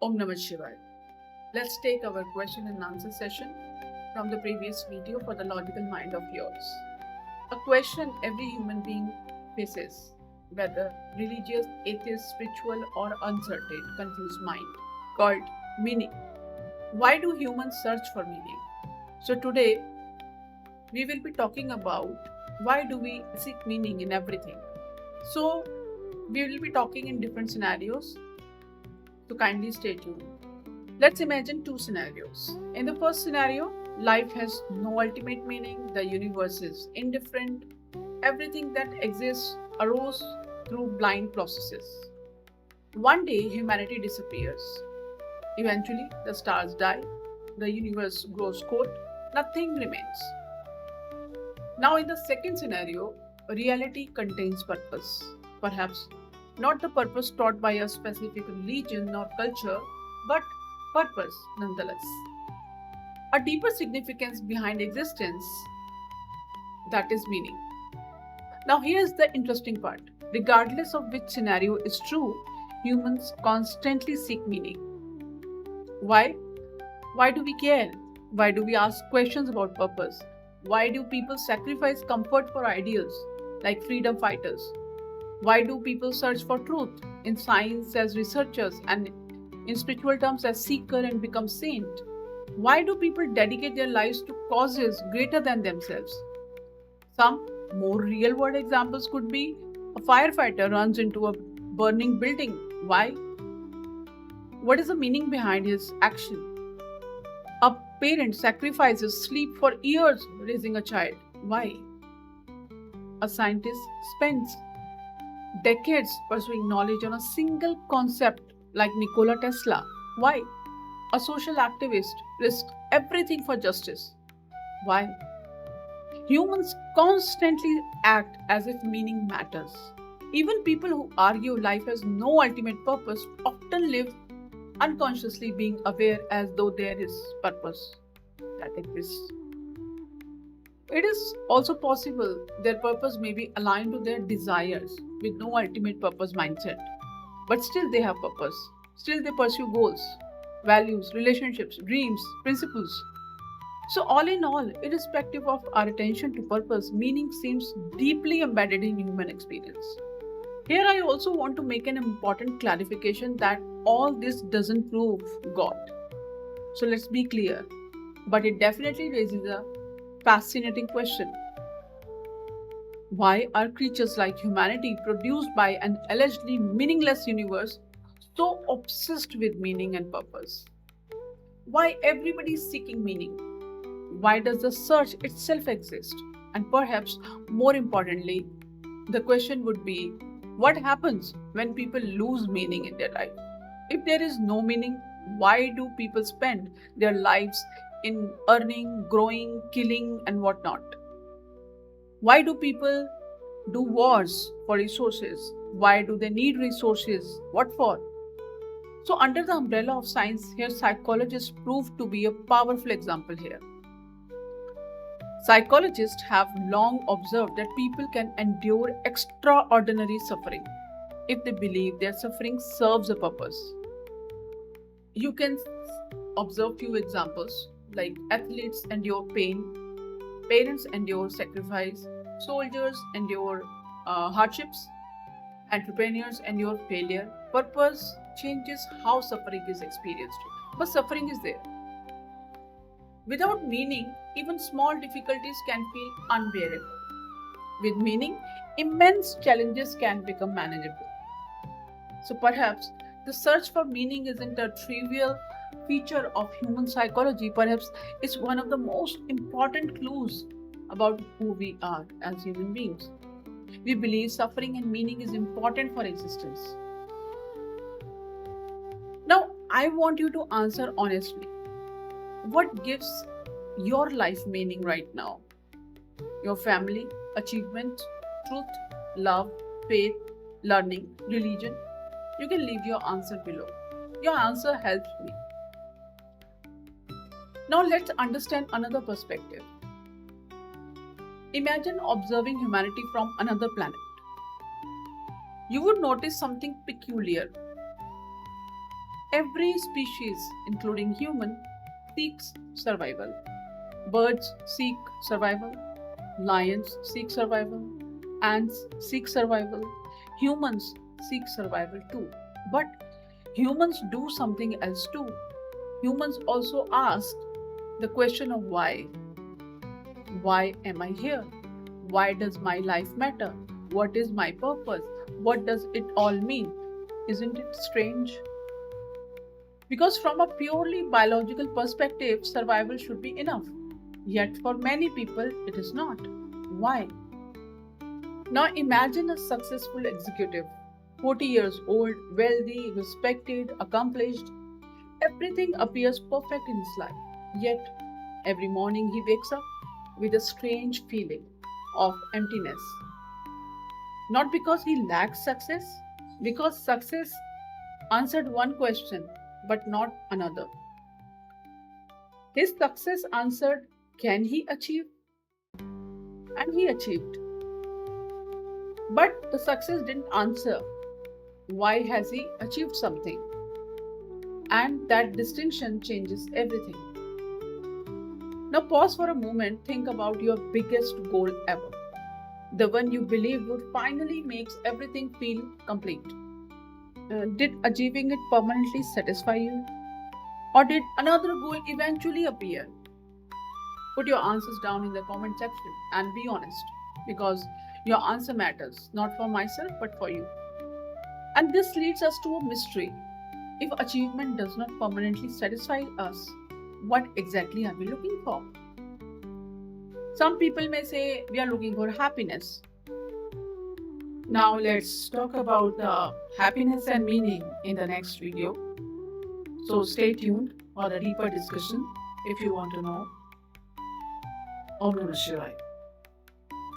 Om Namah Shivaya. Let's take our question and answer session from the previous video for the logical mind of yours. A question every human being faces, whether religious, atheist, spiritual, or uncertain, confused mind, called meaning. Why do humans search for meaning? So today we will be talking about why do we seek meaning in everything. So we will be talking in different scenarios. So kindly stay tuned. Let's imagine two scenarios. In the first scenario, life has no ultimate meaning, the universe is indifferent, everything that exists arose through blind processes. One day, humanity disappears. Eventually, the stars die, the universe grows cold, nothing remains. Now, in the second scenario, reality contains purpose. Perhaps not the purpose taught by a specific religion or culture, but purpose nonetheless. A deeper significance behind existence, that is meaning. Now, here's the interesting part. Regardless of which scenario is true, humans constantly seek meaning. Why? Why do we care? Why do we ask questions about purpose? Why do people sacrifice comfort for ideals like freedom fighters? Why do people search for truth in science as researchers and in spiritual terms as seeker and become saint? Why do people dedicate their lives to causes greater than themselves? Some more real world examples could be a firefighter runs into a burning building. Why? What is the meaning behind his action? A parent sacrifices sleep for years raising a child. Why? A scientist spends decades pursuing knowledge on a single concept like Nikola Tesla. Why? A social activist risks everything for justice. Why? Humans constantly act as if meaning matters. Even people who argue life has no ultimate purpose often live unconsciously being aware as though there is purpose that exists. It is also possible their purpose may be aligned to their desires with no ultimate purpose mindset. But still they have purpose. Still they pursue goals, values, relationships, dreams, principles. So all in all, irrespective of our attention to purpose, meaning seems deeply embedded in human experience. Here I also want to make an important clarification that all this doesn't prove God. So let's be clear. But it definitely raises a fascinating question. Why are creatures like humanity, produced by an allegedly meaningless universe, so obsessed with meaning and purpose? Why everybody is seeking meaning? Why does the search itself exist? And perhaps more importantly, the question would be, what happens when people lose meaning in their life? If there is no meaning, why do people spend their lives in earning, growing, killing, and whatnot? Why do people do wars for resources? Why do they need resources? What for? So, under the umbrella of science, here psychologists prove to be a powerful example here. Psychologists have long observed that people can endure extraordinary suffering if they believe their suffering serves a purpose. You can observe few examples like athletes endure pain, parents endure sacrifice, soldiers endure hardships, entrepreneurs endure failure. Purpose changes how suffering is experienced, but suffering is there. Without meaning, even small difficulties can feel unbearable. With meaning, immense challenges can become manageable. So perhaps the search for meaning isn't a trivial feature of human psychology, perhaps it's one of the most important clues about who we are as human beings. We believe suffering and meaning is important for existence. Now, I want you to answer honestly. What gives your life meaning right now? Your family, achievement, truth, love, faith, learning, religion? You can leave your answer below. Your answer helps me. Now let's understand another perspective. Imagine observing humanity from another planet. You would notice something peculiar. Every species, including human, seeks survival. Birds seek survival, lions seek survival, ants seek survival, humans seek survival too. But humans do something else too. Humans also ask the question of why. Why am I here? Why does my life matter? What is my purpose? What does it all mean? Isn't it strange? Because from a purely biological perspective, survival should be enough. Yet for many people, it is not. Why? Now imagine a successful executive, 40 years old, wealthy, respected, accomplished. Everything appears perfect in his life. Yet every morning he wakes up with a strange feeling of emptiness. Not because he lacks success, because success answered one question but not another. His success answered, can he achieve? And he achieved. But the success didn't answer, why has he achieved something? And that distinction changes everything. Now pause for a moment, think about your biggest goal ever. The one you believed would finally make everything feel complete. Did achieving it permanently satisfy you? Or did another goal eventually appear? Put your answers down in the comment section and be honest, because your answer matters, not for myself but for you. And this leads us to a mystery. If achievement does not permanently satisfy us, what exactly are we looking for? Some people may say we are looking for happiness. Now let's talk about the happiness and meaning in the next video. So stay tuned for a deeper discussion if you want to know. Om Namah Shivaya.